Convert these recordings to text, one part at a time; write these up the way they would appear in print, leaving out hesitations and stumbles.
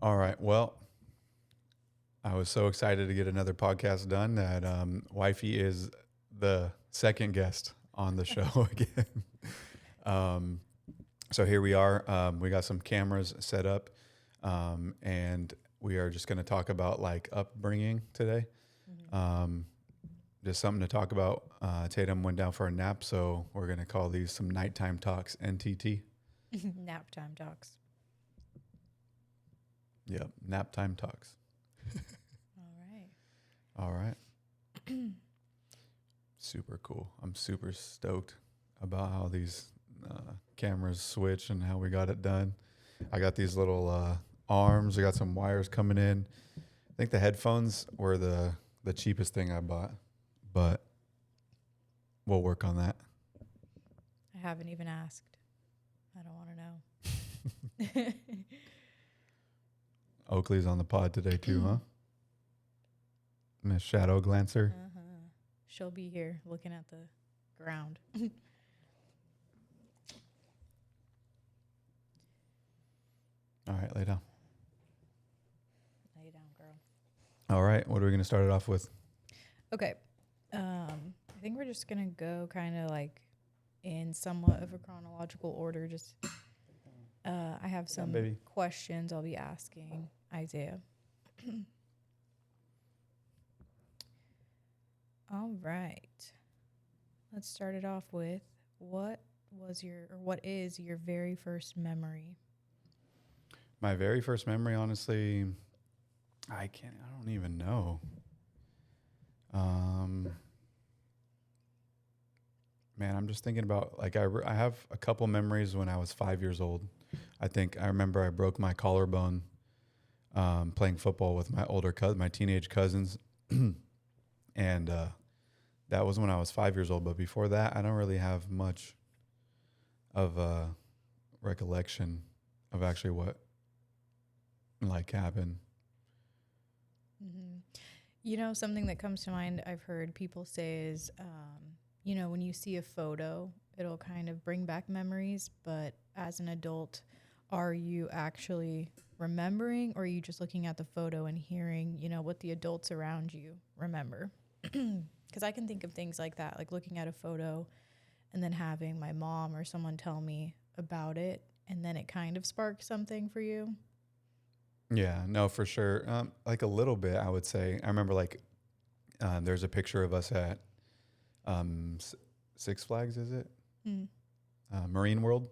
All right. Well, I was so excited to get another podcast done that Wifey is the second guest on the show again. um, so here we are. We got some cameras set up, and we are just going to talk about like upbringing today. Um, just something to talk about. Tatum went down for a nap, so we're going to call these some nighttime talks, NTT. Nap time talks. Yep, nap time talks. All right. All right. Super cool. I'm super stoked about how these cameras switch and how we got it done. I got these little arms. I got some wires coming in. I think the headphones were the cheapest thing I bought, but we'll work on that. I haven't even asked. I don't want to know. Oakley's on the pod today too, huh? Miss Shadow Glancer. Uh-huh. She'll be here looking at the ground. All right, lay down. Lay down, girl. All right, what are we going to start it off with? Okay. I think we're just gonna go kind of like in somewhat of a chronological order. Just I have some questions I'll be asking Isaiah. All right. Let's start it off with what is your very first memory? My very first memory, honestly, I don't even know. Man, I'm just thinking about, like, I have a couple memories when I was 5 years old. I think I remember I broke my collarbone playing football with my teenage cousins. And that was when I was 5 years old. But before that, I don't really have much of a recollection of actually what like happened. Mm-hmm. You know, something that comes to mind I've heard people say is, when you see a photo, it'll kind of bring back memories. But as an adult, are you actually remembering, or are you just looking at the photo and hearing, what the adults around you remember? Because I can think of things like that, like looking at a photo and then having my mom or someone tell me about it, and then it kind of sparks something for you. Yeah, no, for sure. Like a little bit, I would say. I remember there's a picture of us at Six Flags, is it? Mm. Marine World.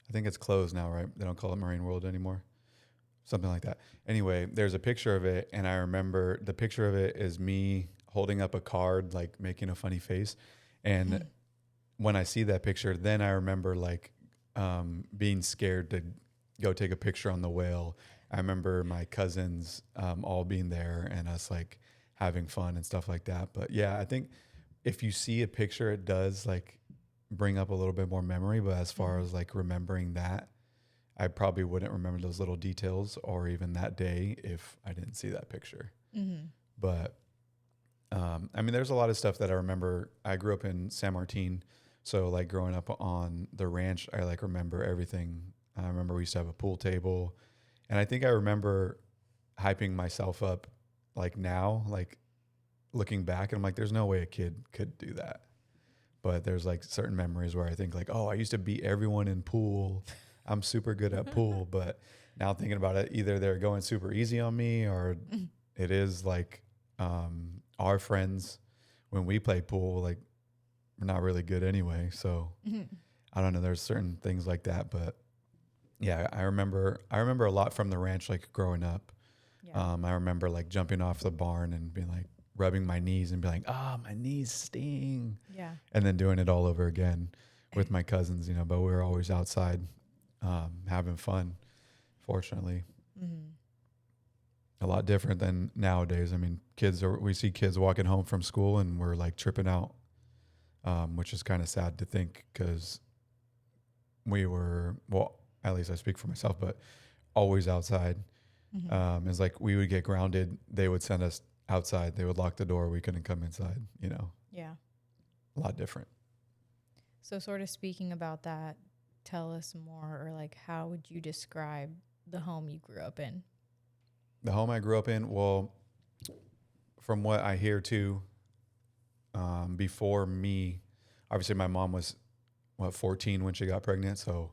I think it's closed now, right? They don't call it Marine World anymore. Something like that. Anyway, there's a picture of it, and I remember the picture of it is me holding up a card, like making a funny face. And when I see that picture, then I remember being scared to go take a picture on the whale. I remember my cousins all being there and us like having fun and stuff like that. But yeah, I think if you see a picture, it does like bring up a little bit more memory. But as far as like remembering that, I probably wouldn't remember those little details or even that day if I didn't see that picture. Mm-hmm. But I mean, there's a lot of stuff that I remember. I grew up in San Martin. So like growing up on the ranch, I like remember everything. I remember we used to have a pool table. And I think I remember hyping myself up like now, like looking back, and I'm like, there's no way a kid could do that. But there's like certain memories where I think like, oh, I used to beat everyone in pool. I'm super good at pool. But now thinking about it, either they're going super easy on me or it is like our friends when we play pool, like we're not really good anyway. So I don't know. There's certain things like that, but yeah, I remember a lot from the ranch, like growing up. Yeah. I remember like jumping off the barn and being like rubbing my knees and be like, my knees sting. Yeah. And then doing it all over again with my cousins, but we were always outside having fun, fortunately. Mm-hmm. A lot different than nowadays. I mean, we see kids walking home from school and we're like tripping out, which is kind of sad to think because we were, well, at least I speak for myself, but always outside. Mm-hmm. It's like we would get grounded. They would send us outside. They would lock the door. We couldn't come inside, Yeah. a lot different. So sort of speaking about that, tell us more, or like how would you describe the home you grew up in? The home I grew up in, well, from what I hear too, before me, obviously my mom was 14 when she got pregnant, so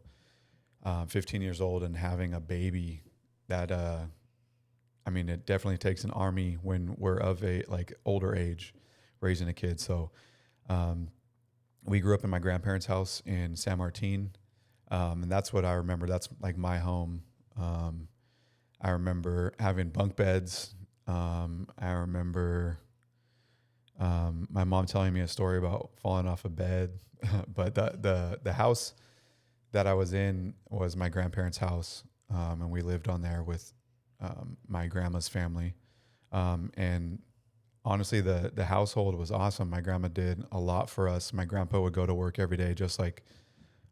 15 years old and having a baby that I mean, it definitely takes an army when we're of a like older age raising a kid. So we grew up in my grandparents' house in San Martin, and that's what I remember. That's like my home. I remember having bunk beds. I remember my mom telling me a story about falling off a bed. But the house that I was in was my grandparents' house, and we lived on there with my grandma's family. And honestly, the household was awesome. My grandma did a lot for us. My grandpa would go to work every day, just like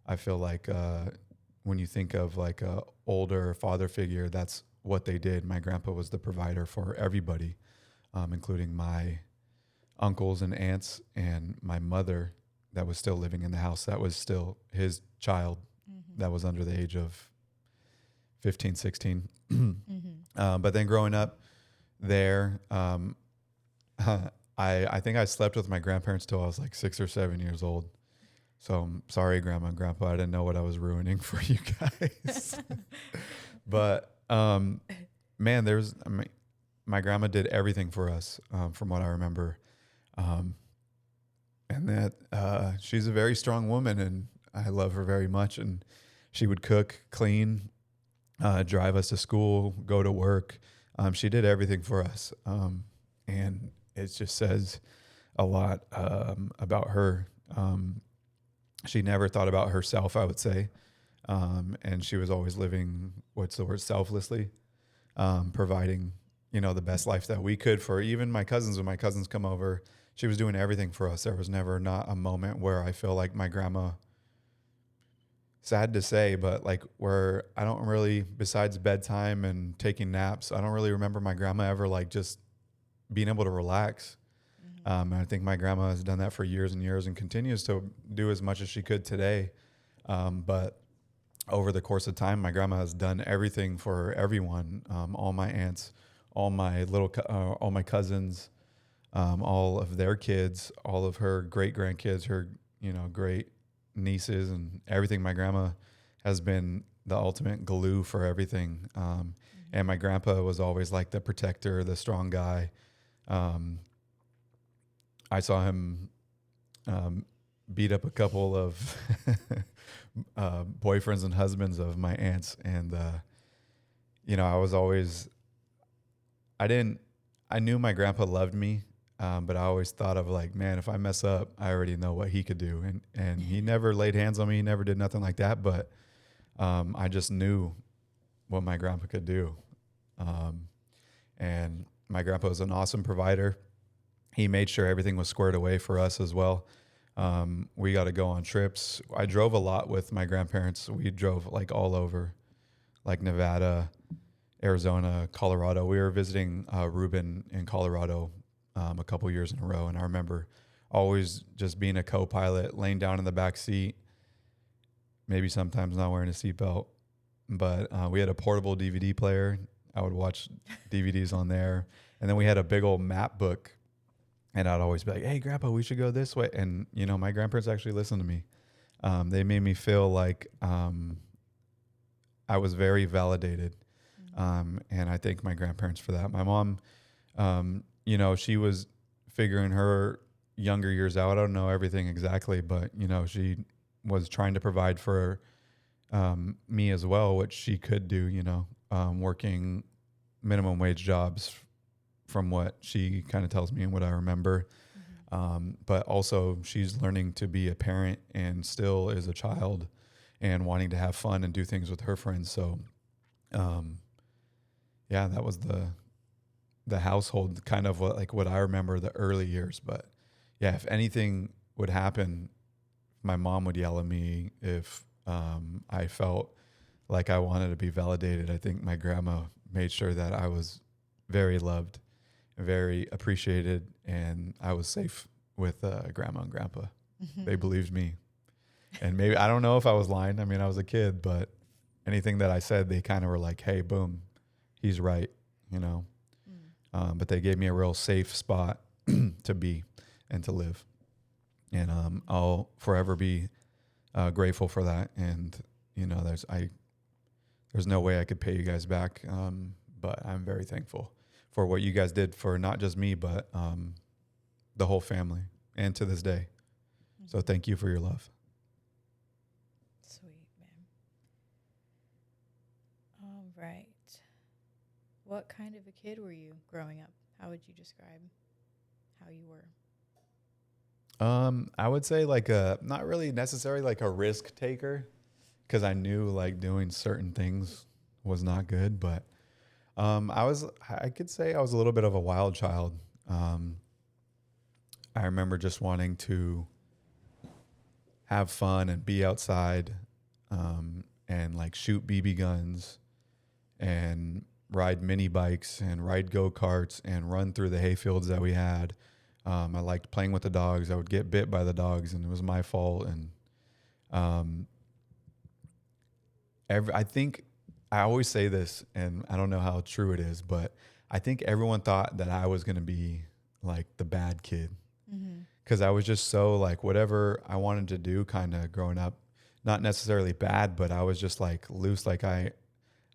I feel like when you think of like a older father figure, that's what they did. My grandpa was the provider for everybody, including my uncles and aunts and my mother that was still living in the house. That was still his child that was under the age of 15, 16. But then growing up there, I think I slept with my grandparents till I was like 6 or 7 years old. So I'm sorry, Grandma and Grandpa. I didn't know what I was ruining for you guys. But man, my grandma did everything for us, from what I remember. And that she's a very strong woman, and I love her very much. And she would cook, clean, drive us to school, go to work. She did everything for us. And it just says a lot about her. She never thought about herself, I would say. And she was always living, selflessly, providing, the best life that we could for even my cousins. When my cousins come over, she was doing everything for us. There was never not a moment where I feel like my grandma, sad to say, but like where I don't really, besides bedtime and taking naps, I don't really remember my grandma ever like just being able to relax. And I think my grandma has done that for years and years and continues to do as much as she could today. But over the course of time, my grandma has done everything for everyone. All my aunts, all my cousins, all of their kids, all of her great grandkids, her, great nieces, and everything. My grandma has been the ultimate glue for everything. And my grandpa was always like the protector, the strong guy. I saw him beat up a couple of boyfriends and husbands of my aunts. And, I knew my grandpa loved me, but I always thought of like, man, if I mess up, I already know what he could do. And he never laid hands on me. He never did nothing like that. But I just knew what my grandpa could do. And my grandpa was an awesome provider. He made sure everything was squared away for us as well. We got to go on trips. I drove a lot with my grandparents. We drove like all over, like Nevada, Arizona, Colorado. We were visiting Ruben in Colorado a couple years in a row. And I remember always just being a co-pilot, laying down in the back seat, maybe sometimes not wearing a seatbelt. But we had a portable DVD player. I would watch DVDs on there. And then we had a big old map book. And I'd always be like, hey, Grandpa, we should go this way. And, my grandparents actually listened to me. They made me feel like I was very validated. And I thank my grandparents for that. My mom, she was figuring her younger years out. I don't know everything exactly, but, she was trying to provide for me as well, which she could do, working minimum wage jobs from what she kind of tells me and what I remember. But also she's learning to be a parent and still is a child and wanting to have fun and do things with her friends. So, that was the household kind of what I remember the early years. But yeah, if anything would happen, my mom would yell at me. If I felt like I wanted to be validated, I think my grandma made sure that I was very loved, very appreciated, and I was safe with Grandma and Grandpa. They believed me. And maybe, I don't know if I was lying. I was a kid, but anything that I said, they kind of were like, hey, boom, he's right. you know. But they gave me a real safe spot to be and to live. And I'll forever be grateful for that. And, you know, there's no way I could pay you guys back. But I'm very thankful for what you guys did for not just me, but the whole family and to this day. So thank you for your love. Sweet, man. All right. What kind of a kid were you growing up? How would you describe how you were? I would say like not really necessarily like a risk taker, because I knew like doing certain things was not good, but I could say I was a little bit of a wild child. I remember just wanting to have fun and be outside, and like shoot BB guns and ride mini bikes and ride go-karts and run through the hayfields that we had. I liked playing with the dogs. I would get bit by the dogs and it was my fault. And I think I always say this, and I don't know how true it is, but I think everyone thought that I was going to be like the bad kid, because I was just so like whatever I wanted to do kind of growing up, not necessarily bad, but I was just like loose. Like I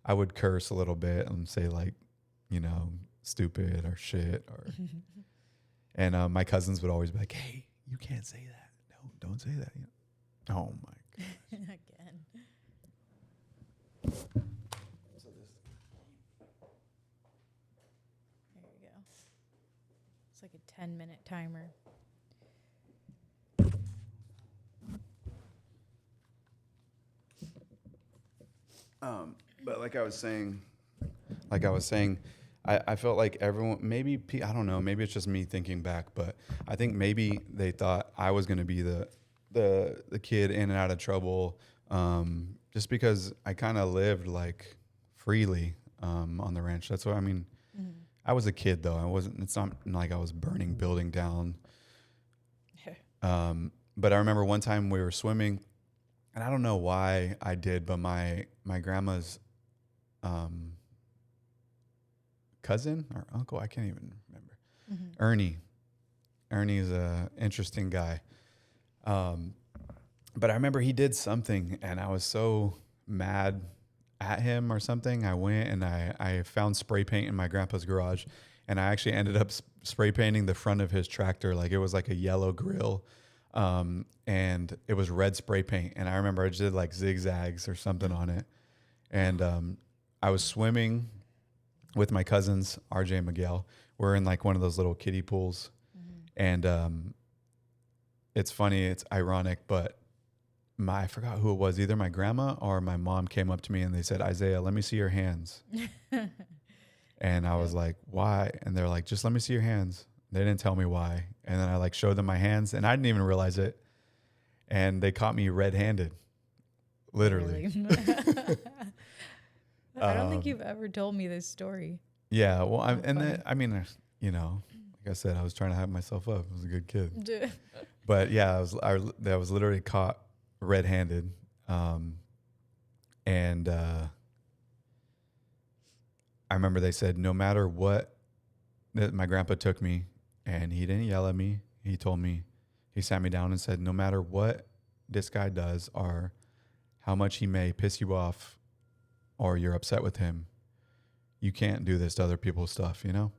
would curse a little bit and say like, you know, stupid or shit or, and my cousins would always be like, hey, you can't say that. No, don't say that. Oh my God. Again. There you go. It's like a 10-minute timer. But like I was saying, I felt like everyone, maybe, I don't know, maybe it's just me thinking back, but I think maybe they thought I was going to be the kid in and out of trouble, just because I kind of lived like freely on the ranch. That's what I mean. I was a kid though. It's not like I was burning building down. But I remember one time we were swimming, and I don't know why I did, but my grandma's cousin or uncle, I can't even remember. Ernie's a interesting guy. But I remember he did something and I was so mad at him or something. I went and I found spray paint in my grandpa's garage, and I actually ended up spray painting the front of his tractor. Like it was like a yellow grill. And it was red spray paint. And I remember I just did like zigzags or something on it. And, I was swimming with my cousins, RJ and Miguel. We're in like one of those little kiddie pools. And, it's funny, it's ironic, but I forgot who it was. Either my grandma or my mom came up to me and they said, Isaiah, let me see your hands. And I was like, why? And they're like, just let me see your hands. They didn't tell me why. And then I like showed them my hands and I didn't even realize it. And they caught me red-handed, literally. Really? I don't think you've ever told me this story. Yeah. Well, I mean, you know, like I said, I was trying to hype myself up. I was a good kid. But yeah, I was literally caught red-handed. And I remember they said, no matter what, my grandpa took me and he didn't yell at me. He told me, he sat me down and said, no matter what this guy does or how much he may piss you off or you're upset with him, you can't do this to other people's stuff, you know?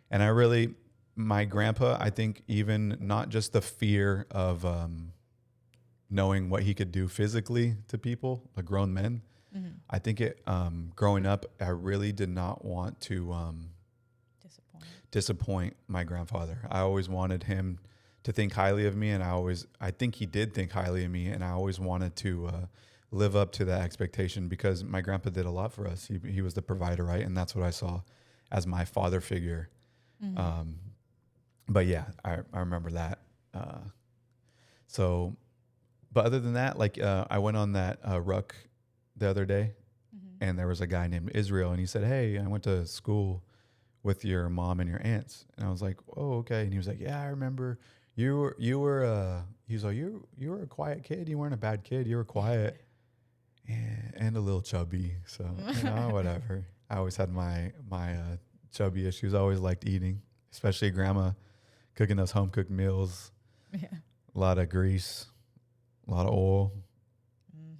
And my grandpa, I think even not just the fear of knowing what he could do physically to people, like grown men, I think growing up, I really did not want to disappoint my grandfather. I always wanted him to think highly of me, and I think he did think highly of me, and I always wanted to live up to that expectation because my grandpa did a lot for us. He was the provider, right? And that's what I saw as my father figure. But yeah, I remember that. But other than that, like I went on that ruck the other day, and there was a guy named Israel, and he said, hey, I went to school with your mom and your aunts. And I was like, oh, okay. And he was like, yeah, I remember he was like, you were a quiet kid. You weren't a bad kid. You were quiet and a little chubby. So, you know, whatever. I always had my chubby. She was always liked eating, especially grandma cooking those home cooked meals. Yeah. A lot of grease, a lot of oil,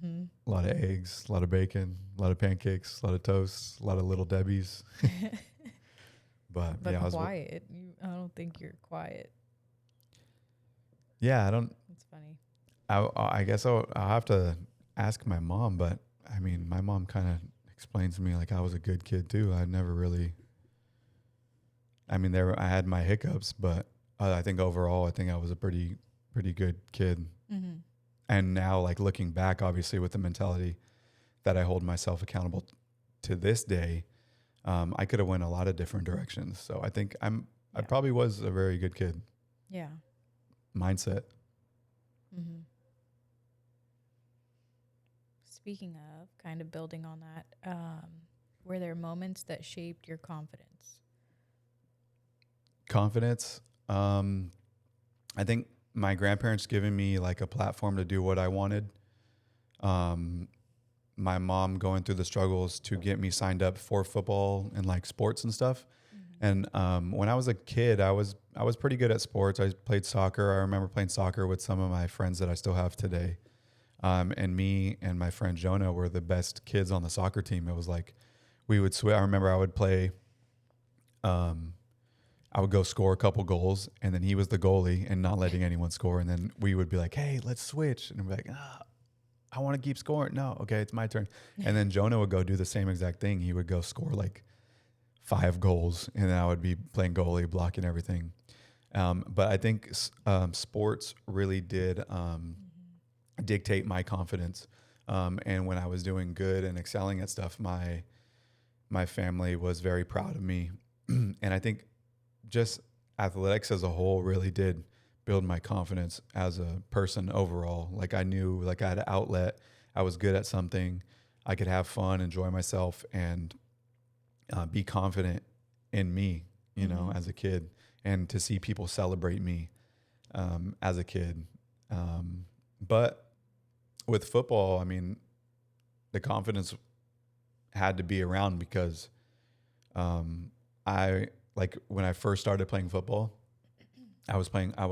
Mm-hmm. a lot of eggs, a lot of bacon, a lot of pancakes, a lot of toast, a lot of little Debbie's. But But yeah, quiet. I don't think you're quiet. yeah, I don't. It's funny. I guess I'll have to ask my mom, but I mean, my mom kind of explains to me like I was a good kid too. I never really. I mean, I had my hiccups, but I think overall, I think I was a pretty good kid. Mm-hmm. And now, like looking back, obviously with the mentality that I hold myself accountable to this day, I could have went a lot of different directions. So I think I Yeah. probably was a very good kid. Yeah. Mindset. Mm-hmm. Speaking of, kind of building on that, were there moments that shaped your confidence? Confidence. I think my grandparents giving me like a platform to do what I wanted. My mom going through the struggles to get me signed up for football and like sports and stuff. Mm-hmm. And when I was a kid, I was pretty good at sports. I played soccer. I remember playing soccer with some of my friends that I still have today. And me and my friend Jonah were the best kids on the soccer team. It was like we would switch. I remember I would play. I would go score a couple goals, and then he was the goalie and not letting anyone score. And then we would be like, "Hey, let's switch." And we'd be like, I want to keep scoring. No, okay, it's my turn. And then Jonah would go do the same exact thing. He would go score like 5 goals, and then I would be playing goalie, blocking everything. But I think sports really did dictate my confidence. And when I was doing good and excelling at stuff, my family was very proud of me. And I think just athletics as a whole really did build my confidence as a person overall. Like I knew like I had an outlet. I was good at something. I could have fun, enjoy myself, and be confident in me, you know, as a kid, and to see people celebrate me as a kid. But with football, I mean, the confidence had to be around because I like when I first started playing football, I was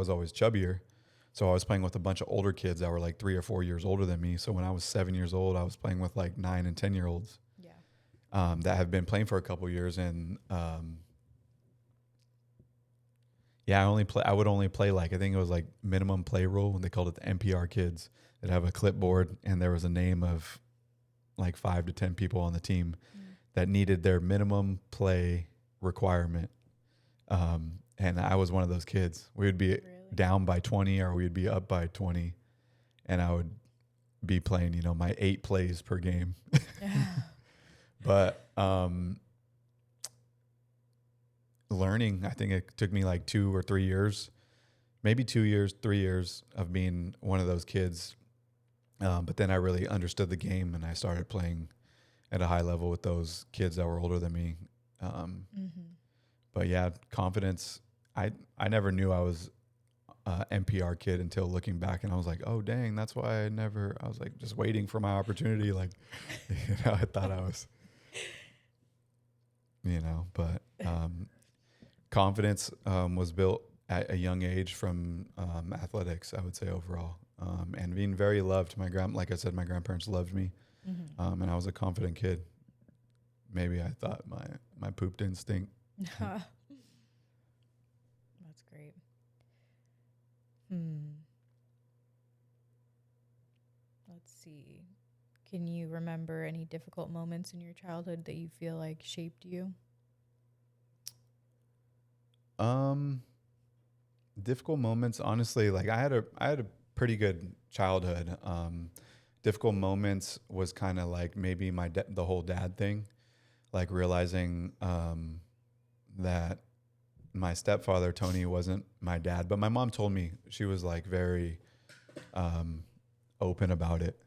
always chubbier. So I was playing with a bunch of older kids that were like 3 or 4 years older than me. So when I was 7 years old, I was playing with like 9 and 10-year-olds that have been playing for a couple years. And I would only play like, I think it was like minimum play rule when they called it the NPR kids that have a clipboard. And there was a name of like 5 to 10 people on the team that needed their minimum play requirement. And I was one of those kids. We would be down by 20 or we'd be up by 20. And I would be playing, you know, my 8 plays per game. But learning, I think it took me like 2 or 3 years, maybe 2 years, 3 years of being one of those kids. But then I really understood the game and I started playing at a high level with those kids that were older than me. But yeah, confidence. I never knew I was NPR kid until looking back, and I was like, oh dang, that's why I was like just waiting for my opportunity. Like, you know, I thought I was, you know, but confidence was built at a young age from athletics, I would say overall, and being very loved. Like I said, my grandparents loved me, and I was a confident kid. Maybe I thought my poop didn't stink. That's great. Let's see. Can you remember any difficult moments in your childhood that you feel like shaped you? Difficult moments, honestly, like I had a pretty good childhood. Difficult moments was kind of like maybe the whole dad thing, like realizing that my stepfather Tony wasn't my dad, but my mom told me. She was like very open about it.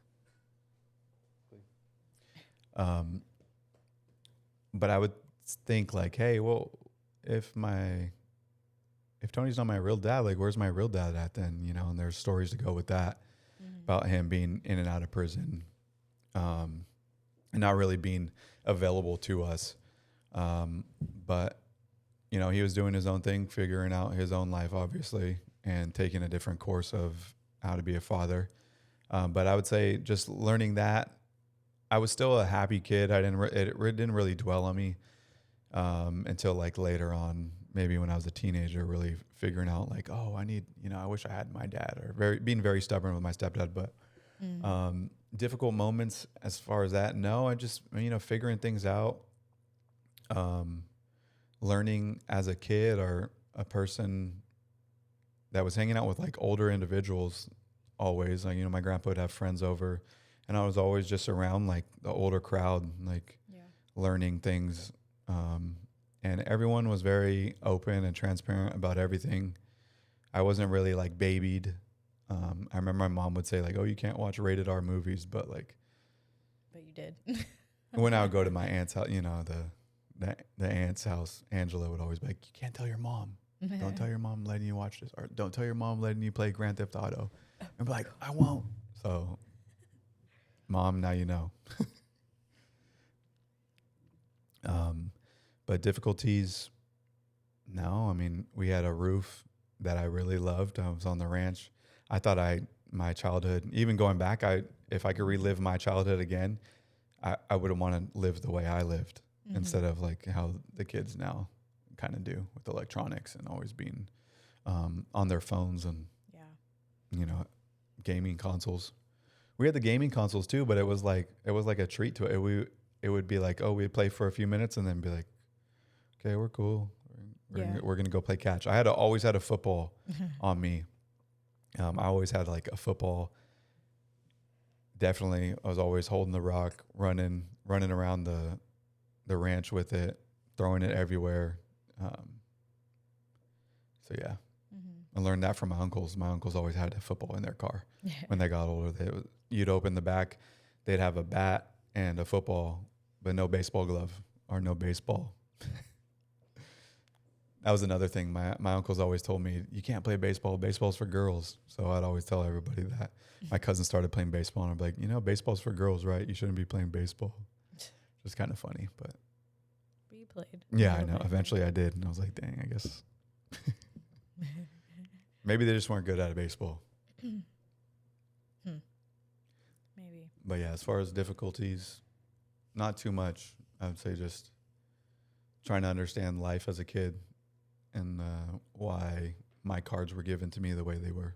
But I would think like, hey, well, if Tony's not my real dad, like where's my real dad at then? You know, and there's stories to go with that about him being in and out of prison, and not really being available to us. But he was doing his own thing, figuring out his own life, obviously, and taking a different course of how to be a father. But I would say just learning that, I was still a happy kid. It didn't really dwell on me until like later on, maybe when I was a teenager, really figuring out like, oh, I wish I had my dad, or being very stubborn with my stepdad. But difficult moments as far as that, no, I just, figuring things out, learning as a kid or a person that was hanging out with like older individuals always. Like, my grandpa would have friends over, and I was always just around like the older crowd, like learning things. And everyone was very open and transparent about everything. I wasn't really like babied. I remember my mom would say like, oh, you can't watch rated R movies, but you did. when I would go to my aunt's house, the aunt's house, Angela would always be like, you can't tell your mom. Don't tell your mom letting you watch this, or don't tell your mom letting you play Grand Theft Auto. And be like, I won't. So, Mom, now you know. But difficulties, no. I mean, we had a roof that I really loved. I was on the ranch. I thought my childhood, even going back, if I could relive my childhood again, I would want to live the way I lived instead of like how the kids now kind of do with electronics and always being on their phones and gaming consoles. We had the gaming consoles too, but it was like a treat to it. It would be like, oh, we'd play for a few minutes and then be like, okay, we're cool. We're gonna go play catch. I always had a football on me. I always had like a football. Definitely, I was always holding the rock, running around the ranch with it, throwing it everywhere. So yeah, I learned that from my uncles. My uncles always had a football in their car. When they got older, you'd open the back, they'd have a bat and a football, but no baseball glove or no baseball. That was another thing. My uncles always told me, you can't play baseball. Baseball's for girls. So I'd always tell everybody that. My cousin started playing baseball, and I'd be like, baseball's for girls, right? You shouldn't be playing baseball. Just kind of funny, but you played. Yeah, I know. Eventually I did, and I was like, dang, I guess. Maybe they just weren't good at baseball. Maybe. But yeah, as far as difficulties, not too much. I would say just trying to understand life as a kid and why my cards were given to me the way they were.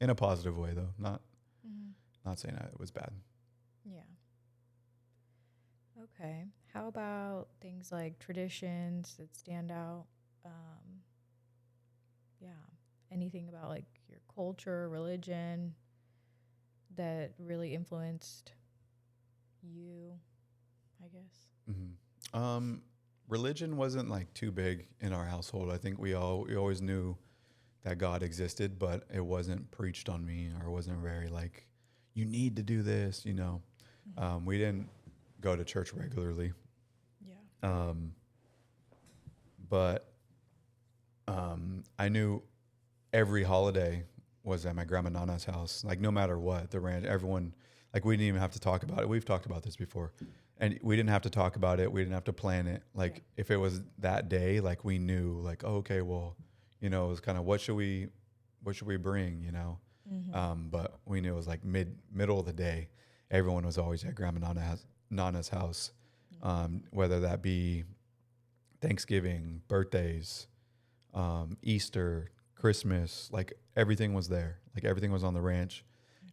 In a positive way, though. Not saying it was bad. Yeah. Okay. How about things like traditions that stand out? Anything about like your culture, religion that really influenced you, I guess? Religion wasn't like too big in our household. I think we always knew that God existed, but it wasn't preached on me, or it wasn't very like, you need to do this, We didn't go to church regularly. Yeah. But I knew every holiday was at my grandma Nana's house. Like no matter what, the ranch, everyone, like we didn't even have to talk about it. We've talked about this before. And we didn't have to talk about it. We didn't have to plan it. Like if it was that day, like we knew like, oh, okay, well, it was kind of what should we bring, But we knew it was like middle of the day. Everyone was always at grandma Nana's house. Whether that be Thanksgiving, birthdays, Easter, Christmas, like everything was there. Like everything was on the ranch.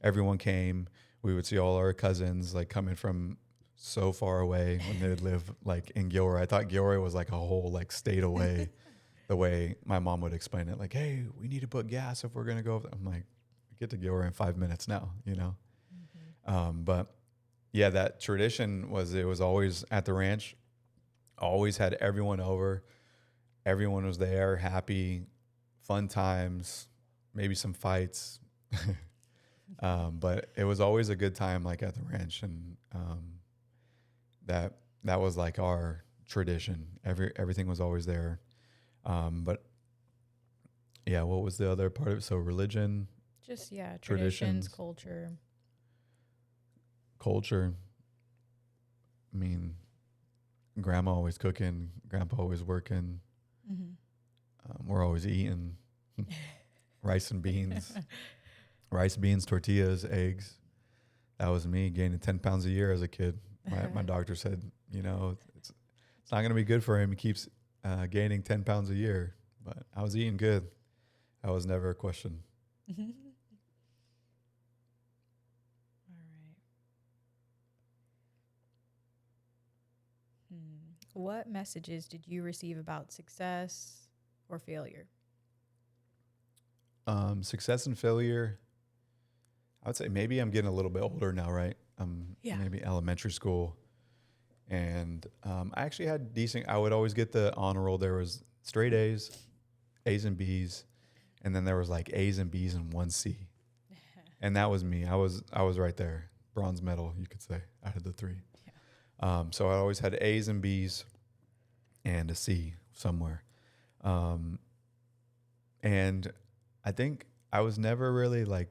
Everyone came. We would see all our cousins like coming from so far away when they would live like in Gilroy. I thought Gilroy was like a whole like state away. The way my mom would explain it, like, hey, we need to put gas if we're gonna go. I'm like, get to Gilroy in 5 minutes now, But yeah, that tradition it was always at the ranch. Always had everyone over. Everyone was there, happy, fun times, maybe some fights. But it was always a good time, like at the ranch, and that was like our tradition. Everything was always there. But yeah, what was the other part of it? So religion, just traditions, culture. I mean, grandma always cooking, grandpa always working. Mm-hmm. We're always eating rice and beans, rice, beans, tortillas, eggs. That was me gaining 10 pounds a year as a kid. My doctor said, it's not going to be good for him. He keeps gaining 10 pounds a year, but I was eating good. That was never a question. All right. What messages did you receive about success or failure? Success and failure. I would say maybe I'm getting a little bit older now, right? Yeah. Maybe elementary school. And I actually had decent, I would always get the honor roll. There was straight A's, A's and B's. And then there was like A's and B's and 1C. And that was me. I was right there. Bronze medal, you could say, out of the three. Yeah. So I always had A's and B's and a C somewhere. And I think I was never really like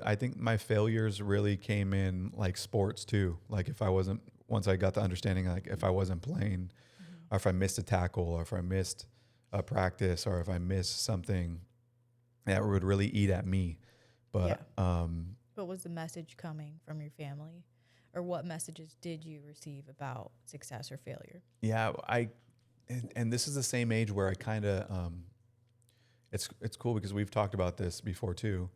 I think my failures really came in like sports too. Like once I got the understanding, like if I wasn't playing or if I missed a tackle or if I missed a practice or if I missed something that would really eat at me. But, what was the message coming from your family, or what messages did you receive about success or failure? Yeah, and this is the same age where I kind of, it's cool because we've talked about this before too,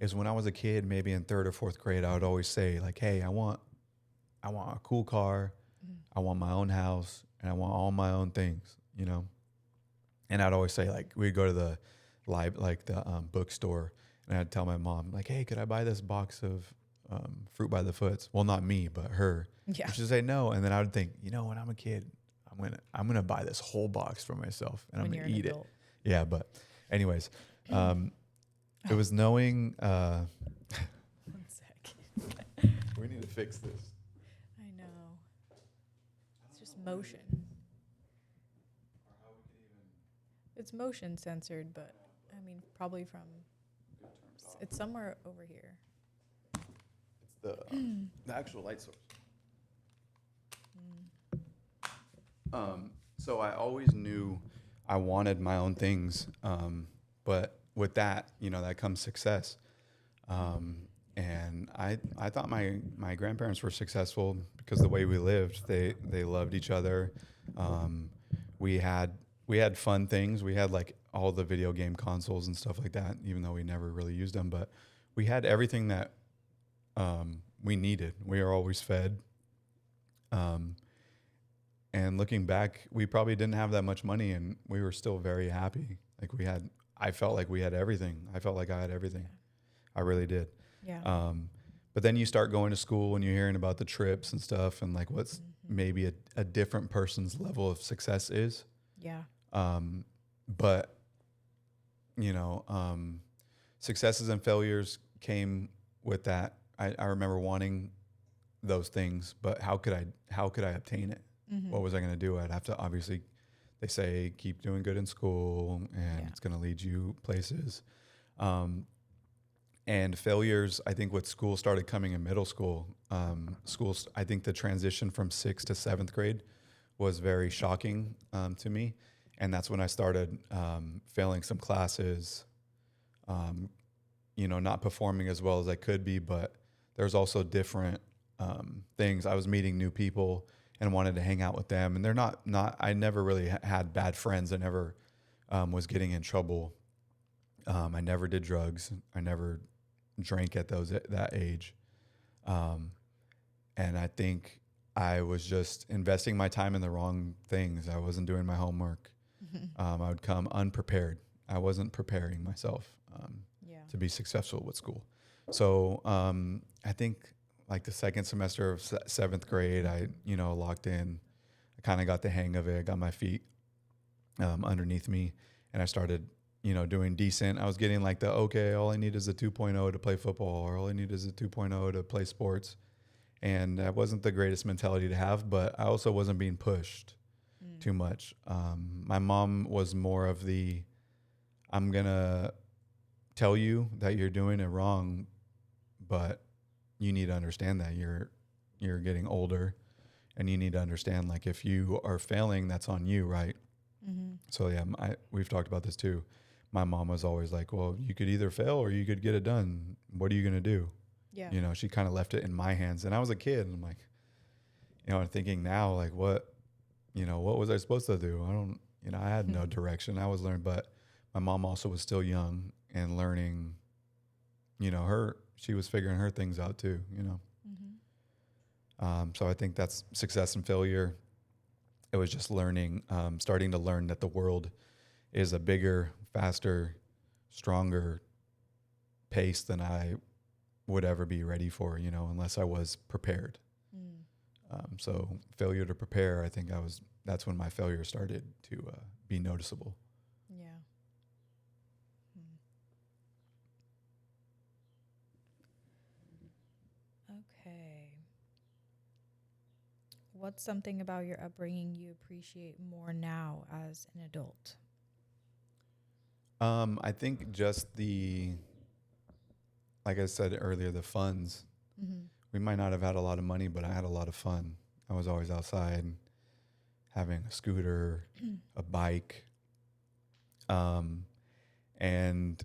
is when I was a kid, maybe in 3rd or 4th grade, I would always say like, hey, I want a cool car. I want my own house and I want all my own things, And I'd always say like, we'd go to the bookstore and I'd tell my mom like, hey, could I buy this box of fruit by the foots? Well, not me, but her. Yeah. She'd say no. And then I would think, when I'm a kid, I'm gonna buy this whole box for myself and I'm gonna eat it. Yeah. But anyways, it was knowing, 1 sec. we need to fix this. I know. It's just motion. It's motion censored, but I mean, probably from, it's somewhere over here. It's the actual light source. So I always knew I wanted my own things. But with that, that comes success. And I thought my grandparents were successful because the way we lived, they loved each other. We had fun things. We had like all the video game consoles and stuff like that, even though we never really used them. But we had everything that we needed. We were always fed. And looking back, we probably didn't have that much money, and we were still very happy. Like I felt like we had everything. I felt like I had everything. I really did. Yeah. But then you start going to school and you're hearing about the trips and stuff and like what's maybe a different person's level of success is. Yeah. But successes and failures came with that. I remember wanting those things, but how could I obtain it? What was I going to do? I'd have to, obviously, they say keep doing good in school and it's going to lead you places. And failures, I think with school started coming in middle school. Schools, I think the transition from 6th to 7th grade was very shocking to me. And that's when I started failing some classes, not performing as well as I could be, but there's also different things. I was meeting new people and wanted to hang out with them. And they're not I never really had bad friends. I never was getting in trouble. I never did drugs. I never drank at that age. And I think I was just investing my time in the wrong things. I wasn't doing my homework. I would come unprepared. I wasn't preparing myself to be successful with school. So I think like the second semester of 7th grade, I locked in. I kind of got the hang of it. I got my feet underneath me, and I started doing decent. I was getting like all I need is a 2.0 to play football, or all I need is a 2.0 to play sports. And that wasn't the greatest mentality to have, but I also wasn't being pushed too much. My mom was more of I'm going to tell you that you're doing it wrong, but you need to understand that you're getting older And you need to understand, like, if you are failing, that's on you, right? Mm-hmm. So yeah, we've talked about this too. My mom was always like, well, you could either fail or you could get it done. What are you going to do? Yeah. You know, she kind of left it in my hands, and I was a kid, and I'm like, you know, thinking now, like, what was I supposed to do? I had no direction. I was learning, but my mom also was still young and learning, she was figuring her things out too, So I think that's success and failure. It was just learning, starting to learn that the world is a bigger, faster, stronger pace than I would ever be ready for, unless I was prepared. So failure to prepare, I think that's when my failure started to be noticeable. Yeah. Okay. What's something about your upbringing you appreciate more now as an adult? I think just like I said earlier, the funds. Mm-hmm. We might not have had a lot of money, but I had a lot of fun. I was always outside having a scooter, a bike, and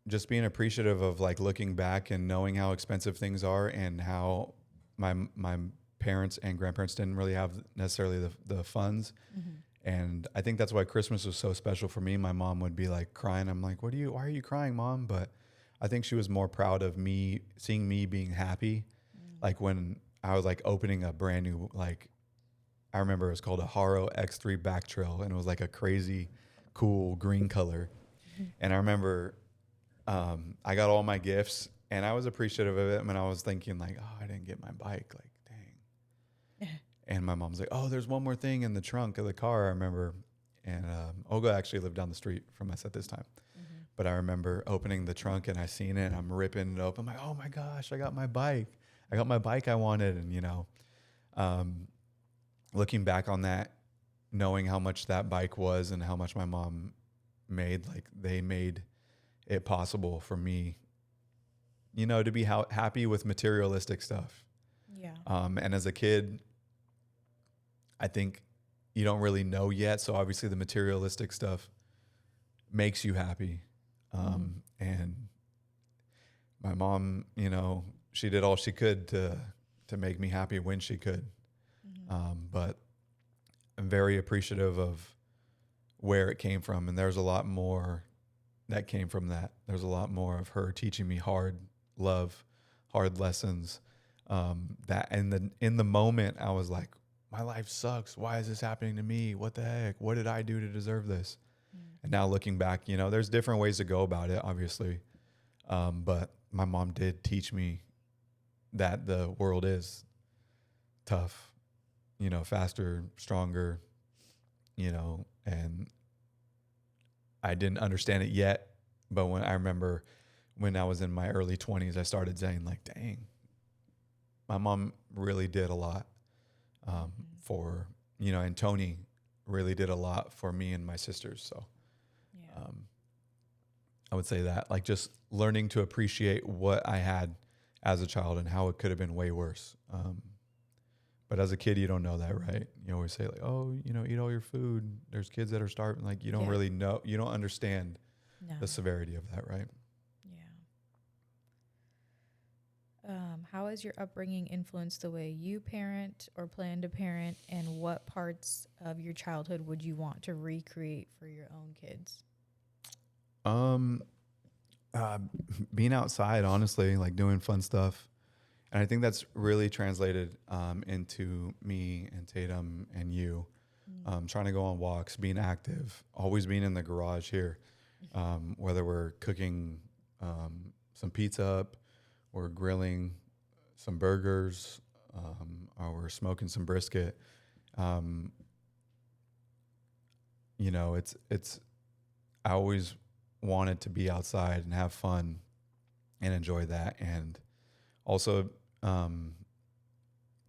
just being appreciative of, like, looking back and knowing how expensive things are and how my parents and grandparents didn't really have necessarily the funds. Mm-hmm. And I think that's why Christmas was so special for me. My mom would be like crying. I'm like, why are you crying, Mom? But I think she was more proud of me, seeing me being happy. Like when I was like opening a brand new, like, I remember it was called a Haro X3 back trail, and it was like a crazy cool green color. And I remember I got all my gifts, and I was appreciative of it. And I was thinking, like, oh, I didn't get my bike. Like, dang. And my mom's like, oh, there's one more thing in the trunk of the car, I remember. And Olga actually lived down the street from us at this time. Mm-hmm. But I remember opening the trunk and I seen it, and I'm ripping it open. I'm like, oh my gosh, I got my bike. I got my bike I wanted. And, looking back on that, knowing how much that bike was and how much my mom made, like, they made it possible for me, to be happy with materialistic stuff. Yeah. And as a kid, I think you don't really know yet. So obviously the materialistic stuff makes you happy. And my mom, she did all she could to make me happy when she could. But I'm very appreciative of where it came from. And there's a lot more that came from that. There's a lot more of her teaching me hard lessons. That in the moment I was like, my life sucks. Why is this happening to me? What the heck? What did I do to deserve this? And now looking back, there's different ways to go about it, obviously. But my mom did teach me that the world is tough, faster, stronger, and I didn't understand it yet. But when I remember when I was in my early 20s, I started saying, like, dang, my mom really did a lot for, and Tony really did a lot for me and my sisters. So I would say that, like, just learning to appreciate what I had as a child and how it could have been way worse. But as a kid, you don't know that, right? You always say, like, oh, eat all your food. There's kids that are starving. Like, you don't really know. You don't understand the severity of that, right? Yeah. How has your upbringing influenced the way you parent or plan to parent, and what parts of your childhood would you want to recreate for your own kids? Being outside, honestly, like doing fun stuff. And I think that's really translated into me and Tatum and you, trying to go on walks, being active, always being in the garage here, whether we're cooking some pizza up, or grilling some burgers, or we're smoking some brisket. It's I always wanted to be outside and have fun and enjoy that. And also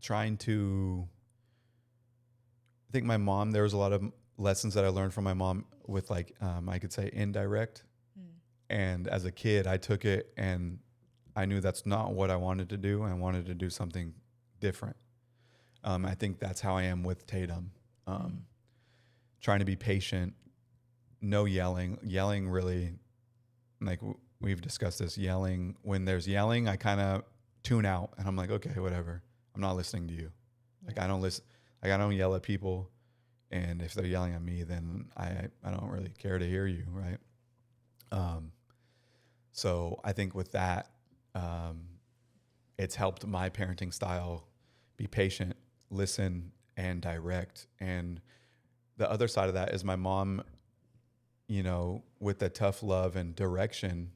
trying to, I think my mom, there was a lot of lessons that I learned from my mom with, like, I could say indirect. And as a kid, I took it and I knew that's not what I wanted to do. I wanted to do something different. I think that's how I am with Tatum. Trying to be patient, no yelling. Yelling really, like we've discussed this, yelling. When there's yelling, I kind of tune out and I'm like, okay, whatever. I'm not listening to you. Like I don't listen, like I don't yell at people. And if they're yelling at me, then I don't really care to hear you. Right. So I think with that, it's helped my parenting style be patient, listen, and direct. And the other side of that is my mom, you know, with the tough love and direction,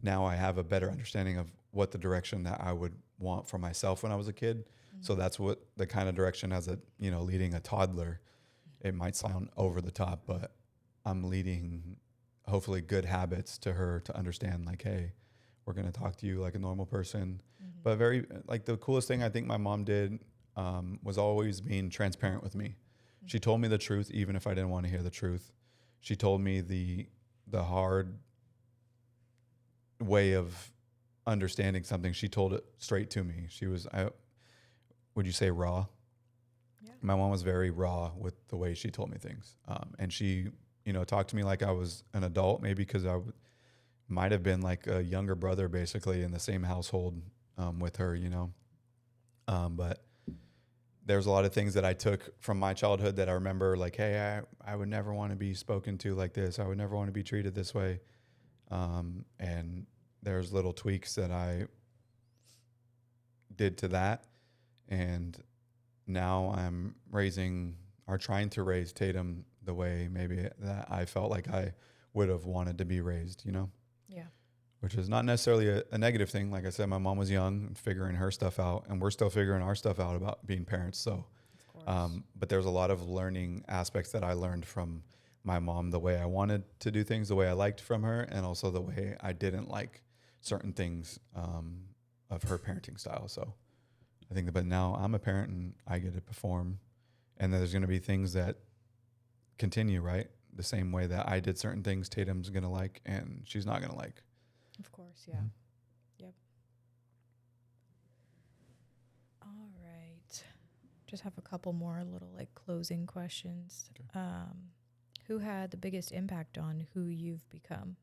now I have a better understanding of what the direction that I would want for myself when I was a kid. So that's what the kind of direction as a, you know, leading a toddler, it might sound over the top, but I'm leading hopefully good habits to her to understand like, hey, we're going to talk to you like a normal person. But very, like the coolest thing I think my mom did was always being transparent with me. She told me the truth, even if I didn't want to hear the truth. She told me the hard way of understanding something. She told it straight to me. She was, would you say raw? Yeah. My mom was very raw with the way she told me things. And she, you know, talked to me like I was an adult, maybe because might have been like a younger brother basically in the same household with her, you know. But there's a lot of things that I took from my childhood that I remember like, hey, I would never want to be spoken to like this. I would never want to be treated this way. And there's little tweaks that I did to that. And now I'm trying to raise Tatum the way maybe that I felt like I would have wanted to be raised, you know? Yeah. Which is not necessarily a negative thing. Like I said, my mom was young and figuring her stuff out, and we're still figuring our stuff out about being parents. So, but there's a lot of learning aspects that I learned from my mom, the way I wanted to do things, the way I liked from her, and also the way I didn't like certain things of her parenting style. So I think but now I'm a parent and I get to perform, and there's going to be things that continue, right? The same way that I did certain things, Tatum's going to like, and she's not going to like. Of course, yeah. Yep. All right. Just have a couple more little like closing questions. Okay. Who had the biggest impact on who you've become?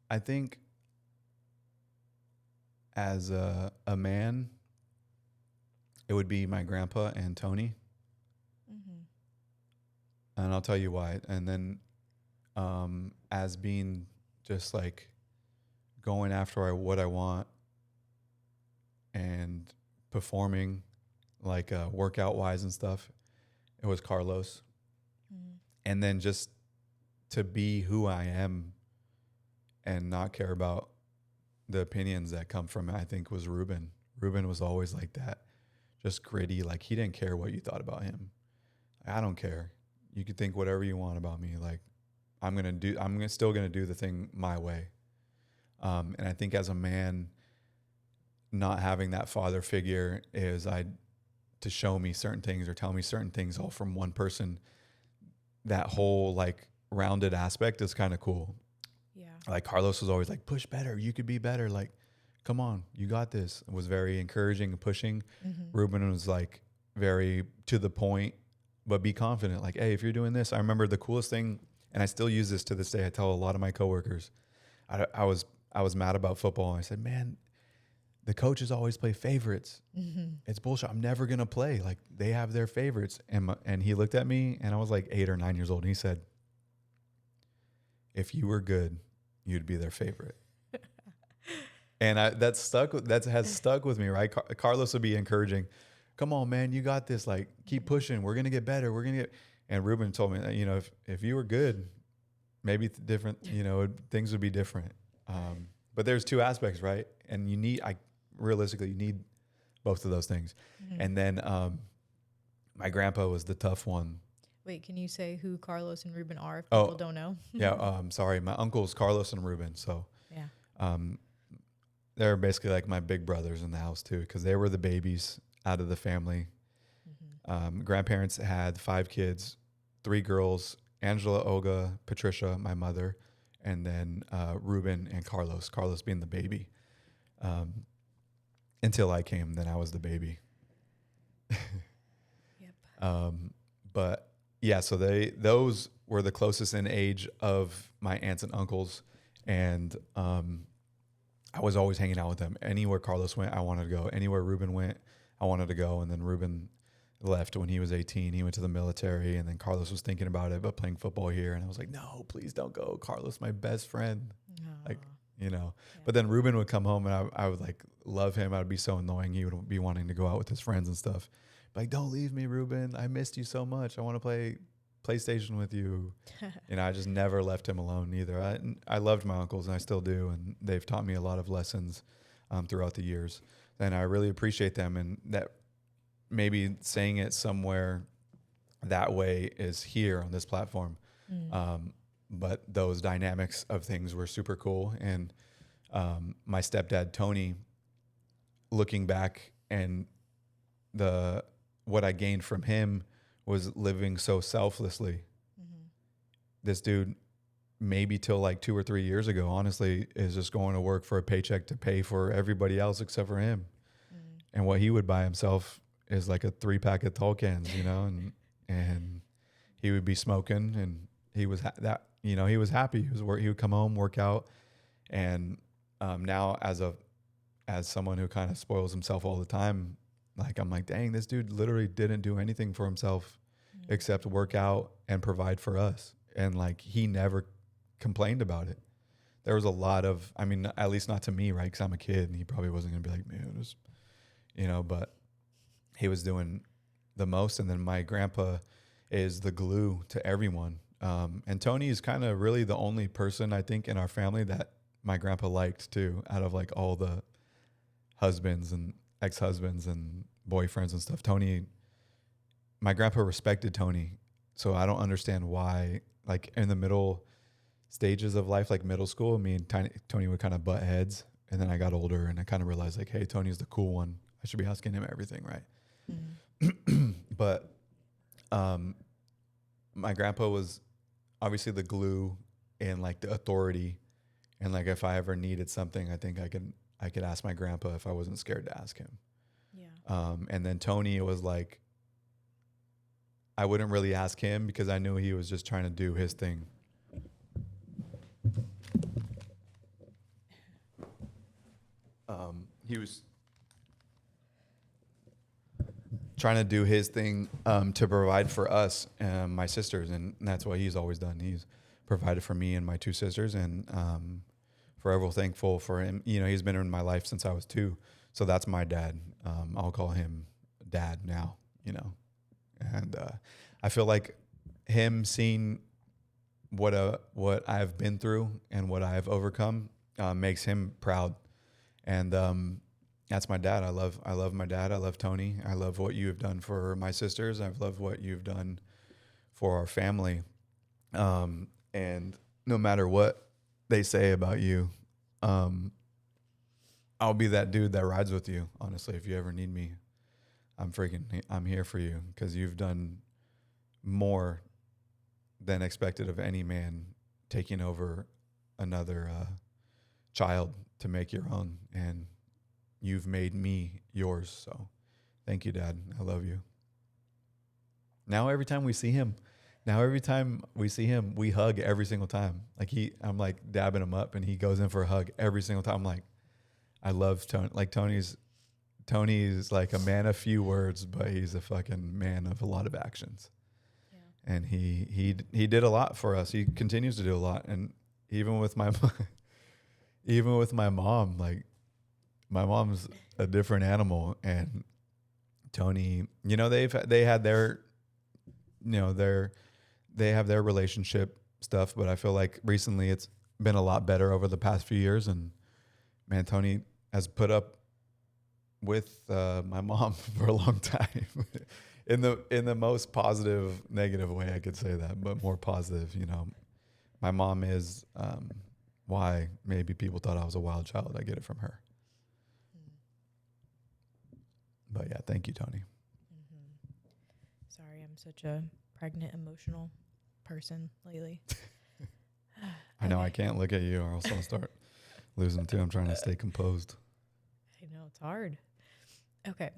I think as a man, it would be my grandpa and Tony. And I'll tell you why. And then as being just like going after what I want and performing like workout wise and stuff, it was Carlos. And then just to be who I am and not care about the opinions that come from it, I think was Ruben. Ruben was always like that, just gritty. Like he didn't care what you thought about him. I don't care. You can think whatever you want about me. Like I'm still going to do the thing my way. And I think as a man, not having that father figure to show me certain things or tell me certain things all from one person, that whole like rounded aspect is kind of cool. Yeah. Like Carlos was always like, push better. You could be better. Like, come on, you got this. It was very encouraging and pushing. Ruben was like very to the point, but be confident. Like, hey, if you're doing this, I remember the coolest thing, and I still use this to this day. I tell a lot of my coworkers, I was mad about football. And I said, man, the coaches always play favorites. It's bullshit. I'm never going to play. Like they have their favorites. And he looked at me and I was like 8 or 9 years old. And he said, if you were good, you'd be their favorite. And that has stuck with me, right? Carlos would be encouraging, come on, man, you got this. Like keep pushing. We're going to get better. And Ruben told me that, you know, if you were good, maybe different, you know, things would be different. But there's two aspects, right? And realistically, you need both of those things. And then my grandpa was the tough one. Wait, can you say who Carlos and Ruben are if people don't know? Yeah, sorry. My uncles, Carlos and Ruben. So yeah, they're basically like my big brothers in the house too, because they were the babies out of the family. Grandparents had 5 kids, 3 girls, Angela, Olga, Patricia, my mother, and then Ruben and Carlos being the baby. until I came, then I was the baby. Yep. But yeah, so those were the closest in age of my aunts and uncles, and I was always hanging out with them. Anywhere Carlos went, I wanted to go. Anywhere Ruben went, I wanted to go. And then Ruben left when he was 18. He went to the military, and then Carlos was thinking about it, but playing football here. And I was like, no, please don't go. Carlos, my best friend. Like, you know. Yeah. But then Ruben would come home, and I would like love him. I'd be so annoying. He would be wanting to go out with his friends and stuff. Like, don't leave me, Ruben. I missed you so much. I want to play PlayStation with you. And I just never left him alone either. I loved my uncles, and I still do, and they've taught me a lot of lessons throughout the years. And I really appreciate them, and that maybe saying it somewhere that way is here on this platform. But those dynamics of things were super cool. And my stepdad, Tony, looking back, and what I gained from him was living so selflessly. This dude, maybe till like 2 or 3 years ago, honestly, is just going to work for a paycheck to pay for everybody else except for him. And what he would buy himself is like a 3-pack of tall cans, you know, and he would be smoking, and he was he was happy. He would come home, work out, and now as someone who kind of spoils himself all the time, like I'm like, dang, this dude literally didn't do anything for himself except work out and provide for us. And like, he never complained about it. There was a lot of, I mean, at least not to me, right? Because I'm a kid, and he probably wasn't going to be like, man, this, you know, but he was doing the most. And then my grandpa is the glue to everyone. And Tony is kind of really the only person, I think, in our family that my grandpa liked too, out of like all the husbands and ex-husbands and boyfriends and stuff. My grandpa respected Tony. So I don't understand why, like in the middle stages of life, like middle school, me and Tony would kind of butt heads. And then I got older, and I kind of realized like, hey, Tony's the cool one. I should be asking him everything, right? But my grandpa was obviously the glue and like the authority. And like, if I ever needed something, I think I could ask my grandpa if I wasn't scared to ask him. Yeah. And then Tony, it was like, I wouldn't really ask him because I knew he was just trying to do his thing. He was trying to do his thing to provide for us and my sisters, and that's what he's always done. He's provided for me and my 2 sisters, and forever thankful for him. You know, he's been in my life since I was 2, so that's my dad. I'll call him Dad now, you know. And I feel like him seeing what I've been through and what I've overcome makes him proud. And that's my dad. I love my dad. I love Tony. I love what you have done for my sisters. I love what you've done for our family. And no matter what they say about you, I'll be that dude that rides with you. Honestly, if you ever need me, I'm here for you, because you've done more than expected of any man, taking over another child to make your own, and you've made me yours. So thank you, Dad. I love you. Now every time we see him, we hug every single time. Like I'm like dabbing him up, and he goes in for a hug every single time. I'm like, I love Tony. Like Tony's like a man of few words, but he's a fucking man of a lot of actions. Yeah. And he did a lot for us. He continues to do a lot. And even with my mom, like my mom's a different animal, and Tony, you know, they have their relationship stuff, but I feel like recently it's been a lot better over the past few years. And man, Tony has put up with my mom for a long time in the most positive, negative way I could say that, but more positive. You know, my mom is why maybe people thought I was a wild child. I get it from her. But yeah, thank you, Tony. Sorry, I'm such a pregnant, emotional person lately. I know. I can't look at you or else I'll start losing too. I'm trying to stay composed. I know, it's hard. Okay.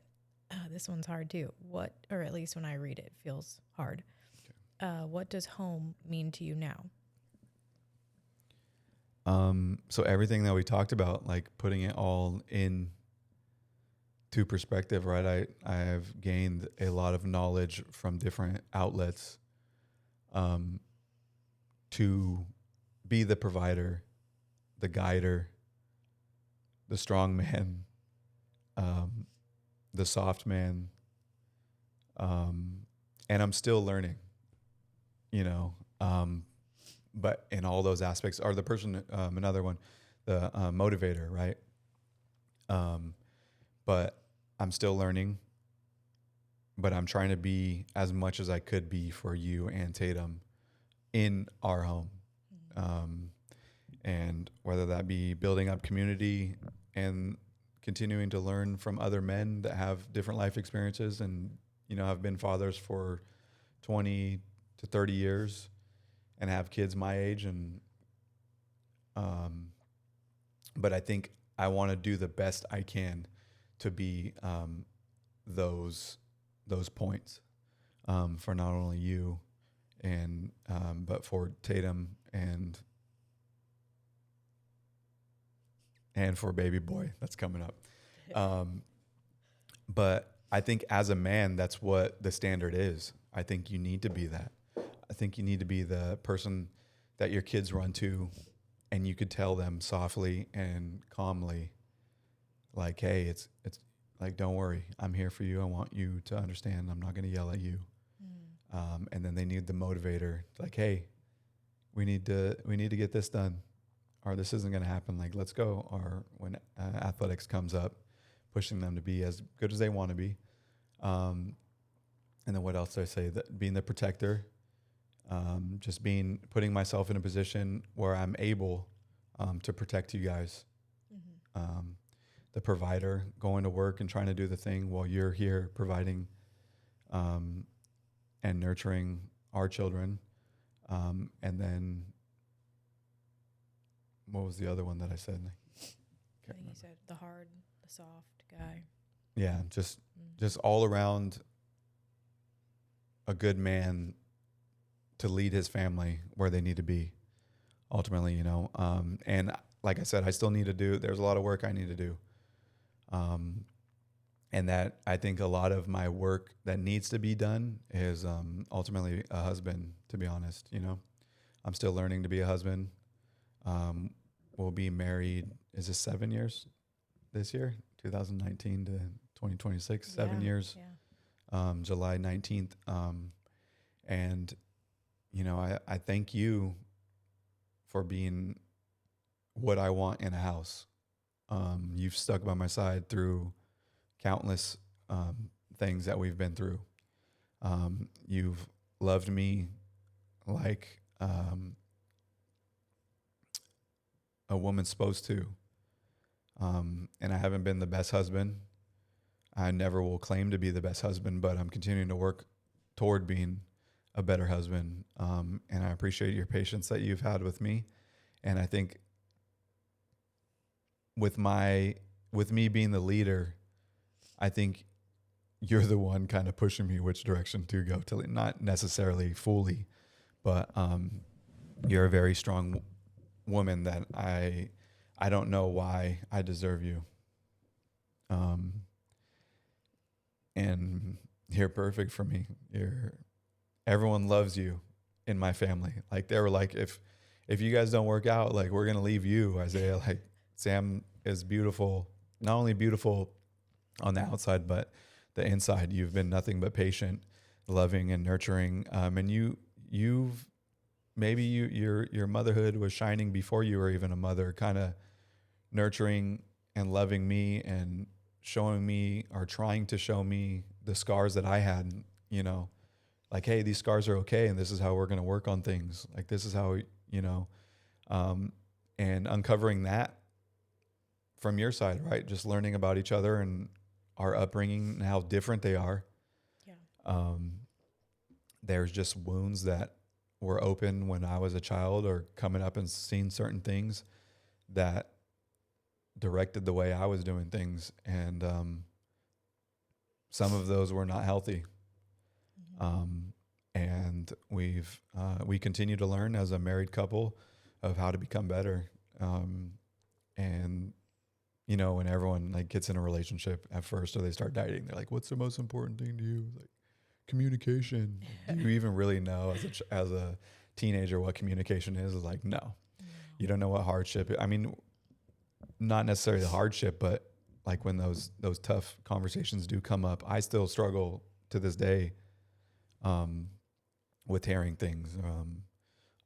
This one's hard too. What, or at least when I read it, feels hard. What does home mean to you now? So everything that we talked about, like putting it all in to perspective, right? I have gained a lot of knowledge from different outlets, to be the provider, the guider, the strong man, um, the soft man, and I'm still learning, you know. But in all those aspects, are the person, another one, the motivator, right? Um, but I'm still learning, but I'm trying to be as much as I could be for you and Tatum in our home. Um, and whether that be building up community and continuing to learn from other men that have different life experiences and, you know, have been fathers for 20 to 30 years and have kids my age. And, but I think I want to do the best I can to be, those points, for not only you and, but for Tatum and for baby boy that's coming up. But I think as a man, that's what the standard is. I think you need to be that. I think you need to be the person that your kids run to, and you could tell them softly and calmly, like, hey, it's like, don't worry, I'm here for you. I want you to understand. I'm not going to yell at you. And then they need the motivator, like, hey, we need to get this done, or this isn't going to happen. Like, let's go. Or when athletics comes up, pushing them to be as good as they want to be. And then what else do I say? That being the protector, just putting myself in a position where I'm able to protect you guys. The provider, going to work and trying to do the thing while you're here providing and nurturing our children. And then what was the other one that I said? I think you said the hard, the soft guy. Yeah, just all around a good man to lead his family where they need to be ultimately, you know. And like I said, I still need to there's a lot of work I need to do. And that I think a lot of my work that needs to be done is ultimately a husband, to be honest, you know. I'm still learning to be a husband. We'll be married, is this 7 years this year? 2019 to 2026, 7 years. Yeah. July 19th. And, you know, I thank you for being what I want in a house. You've stuck by my side through countless things that we've been through. You've loved me like a woman's supposed to. And I haven't been the best husband. I never will claim to be the best husband, but I'm continuing to work toward being a better husband. And I appreciate your patience that you've had with me. And I think with me being the leader, I think you're the one kind of pushing me which direction to go, to not necessarily fully, but you're a very strong woman that I don't know why I deserve you. And you're perfect for me. Everyone loves you in my family. Like, they were like, if you guys don't work out, like, we're going to leave you, Isaiah. Like, Sam is beautiful, not only beautiful on the outside, but the inside. You've been nothing but patient, loving, and nurturing. And you've maybe your motherhood was shining before you were even a mother, kind of nurturing and loving me and showing me, or trying to show me, the scars that I had, you know, like, hey, these scars are okay, and this is how we're going to work on things. Like, this is how, you know, and uncovering that from your side, right? Just learning about each other and our upbringing and how different they are. Yeah. There's just wounds that were open when I was a child, or coming up and seeing certain things that directed the way I was doing things. And some of those were not healthy. Mm-hmm. And we continue to learn as a married couple of how to become better. And you know, when everyone like gets in a relationship at first or they start dating, they're like, "What's the most important thing to you?" Like communication. Do you even really know as a teenager what communication is? Is like, no, No. you don't know what hardship. I mean, not necessarily the hardship, but like when those tough conversations do come up, I still struggle to this day um, with hearing things.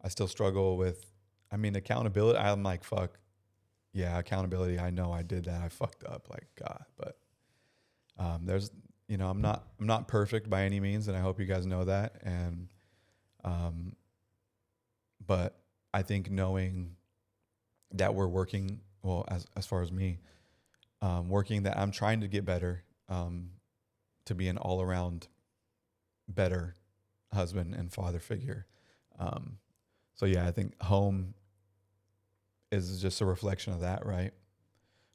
I still struggle with, I mean, accountability. I'm like, fuck, yeah, accountability. I know I did that. I fucked up, like God. But there's, you know, I'm not perfect by any means, and I hope you guys know that. And um, but I think knowing that we're working, well, as far as me, working that I'm trying to get better, to be an all around better husband and father figure. Um, so yeah, I think home is just a reflection of that, right?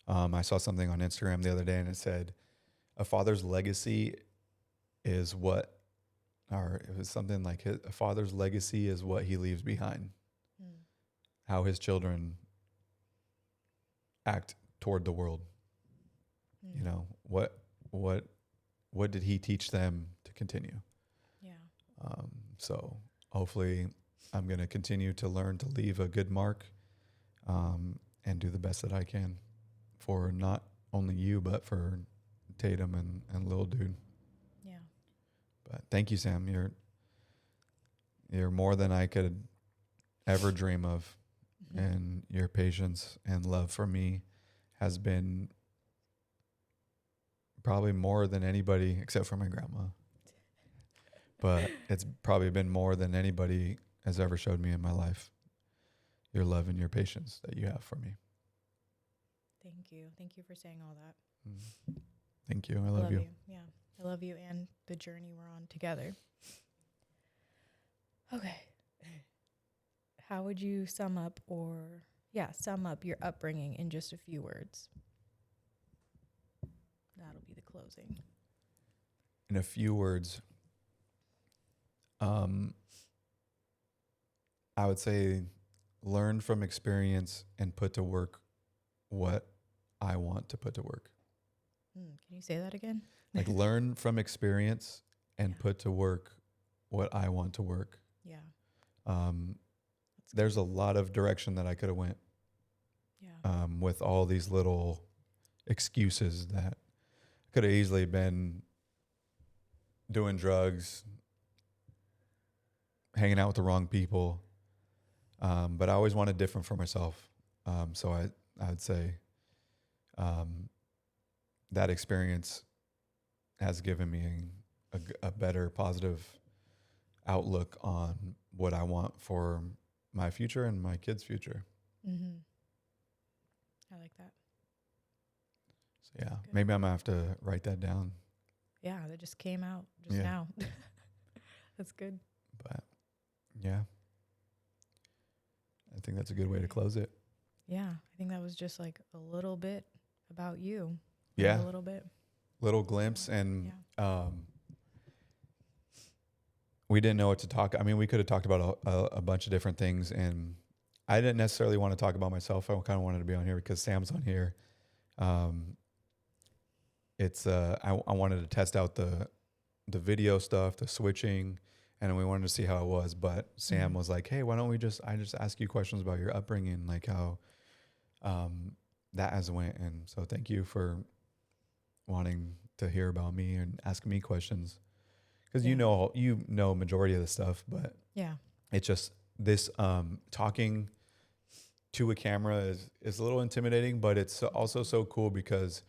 I saw something on Instagram the other day and it said, a father's legacy is what, or it was something like a father's legacy is what he leaves behind, Mm. how his children act toward the world. Mm. You know, what did he teach them to continue? Yeah. So hopefully I'm going to continue to learn to leave a good mark, and do the best that I can for not only you, but for Tatum and little dude. Yeah. But thank you, Sam. You're more than I could ever dream of. Mhm. And your patience and love for me has been probably more than anybody, except for my grandma. But it's probably been more than anybody has ever showed me in my life. Your love and your patience that you have for me. Thank you. Thank you for saying all that. Thank you. I love you. Yeah. I love you and the journey we're on together. Okay. How would you sum up your upbringing in just a few words? That'll be the closing. In a few words, I would say learn from experience and put to work what I want to put to work. Can you say that again? Like learn from experience and Yeah. put to work what I want to work. Yeah. There's a lot of direction that I could have went, Yeah. with all these little excuses that could have easily been doing drugs, hanging out with the wrong people. But I always wanted different for myself. So I would say that experience has given me a better positive outlook on what I want for my future and my kids' future. Mm-hmm. I like that. So yeah, Good. maybe I'm gonna have to write that down. Yeah, that just came out just Yeah. now. That's good. But yeah, I think that's a good way to close it. Yeah, I think that was just like a little bit about you. Yeah, A little bit. little glimpse, and Yeah. we didn't know what to talk. I mean, we could have talked about a bunch of different things, and I didn't necessarily want to talk about myself. I kind of wanted to be on here because Sam's on here. I wanted to test out the video stuff, the switching, and we wanted to see how it was. But Sam was like, "Hey, why don't I just ask you questions about your upbringing, like how that has went?" And so, thank you for wanting to hear about me and ask me questions, because you know majority of the stuff, but Yeah. it's just this talking to a camera is a little intimidating, but it's also so cool because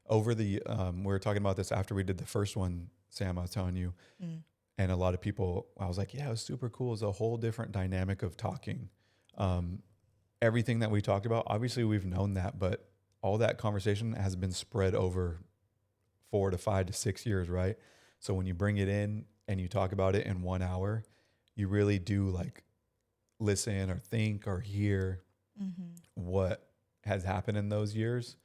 over the we were talking about this after we did the first one, Sam, I was telling you, and a lot of people, I was like, yeah, it was super cool. It's a whole different dynamic of talking. Everything that we talked about, obviously we've known that, but all that conversation has been spread over 4 to 5 to 6 years, right? So when you bring it in and you talk about it in 1 hour, you really do like listen or think or hear what has happened in those years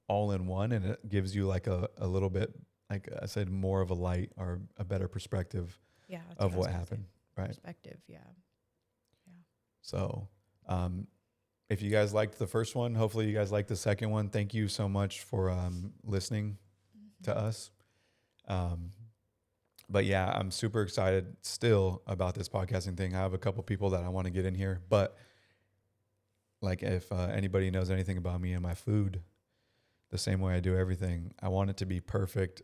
all in one. And it gives you like a little bit like I said, more of a light or a better perspective Yeah. That's of I was what gonna say. happened. Right. Perspective. Yeah. Yeah. So, if you guys liked the first one, hopefully you guys liked the second one. Thank you so much for listening to us. But yeah, I'm super excited still about this podcasting thing. I have a couple people that I want to get in here, but like if anybody knows anything about me and my food, the same way I do everything, I want it to be perfect,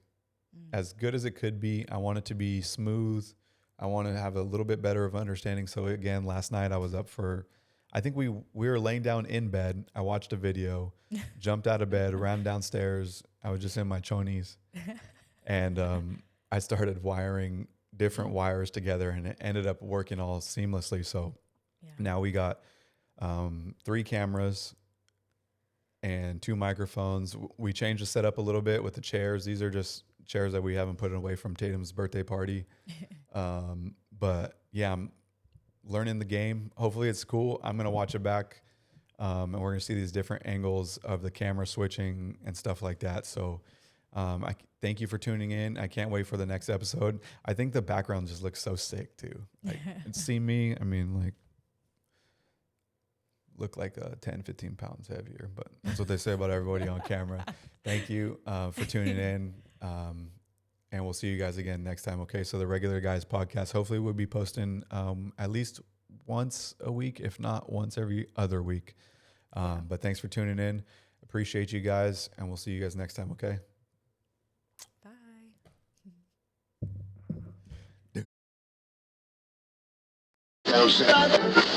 as good as it could be. I want it to be smooth. I want to have a little bit better of understanding. So again, last night I was up for, I think we were laying down in bed. I watched a video, jumped out of bed, ran downstairs. I was just in my chonies, and I started wiring different wires together, and it ended up working all seamlessly. So now we got 3 cameras and 2 microphones. We changed the setup a little bit with the chairs. These are just chairs that we haven't put away from Tatum's birthday party. But yeah, I'm learning the game. Hopefully it's cool. I'm going to watch it back. And we're going to see these different angles of the camera switching and stuff like that. So I thank you for tuning in. I can't wait for the next episode. I think the background just looks so sick too. Like, see me, I mean, like, look like 10, 15 pounds heavier, but that's what they say about everybody on camera. Thank you for tuning in. And we'll see you guys again next time. Okay. So the Regular Guys podcast, hopefully we'll be posting at least once a week, if not once every other week. But thanks for tuning in. Appreciate you guys. And we'll see you guys next time. Okay. Bye.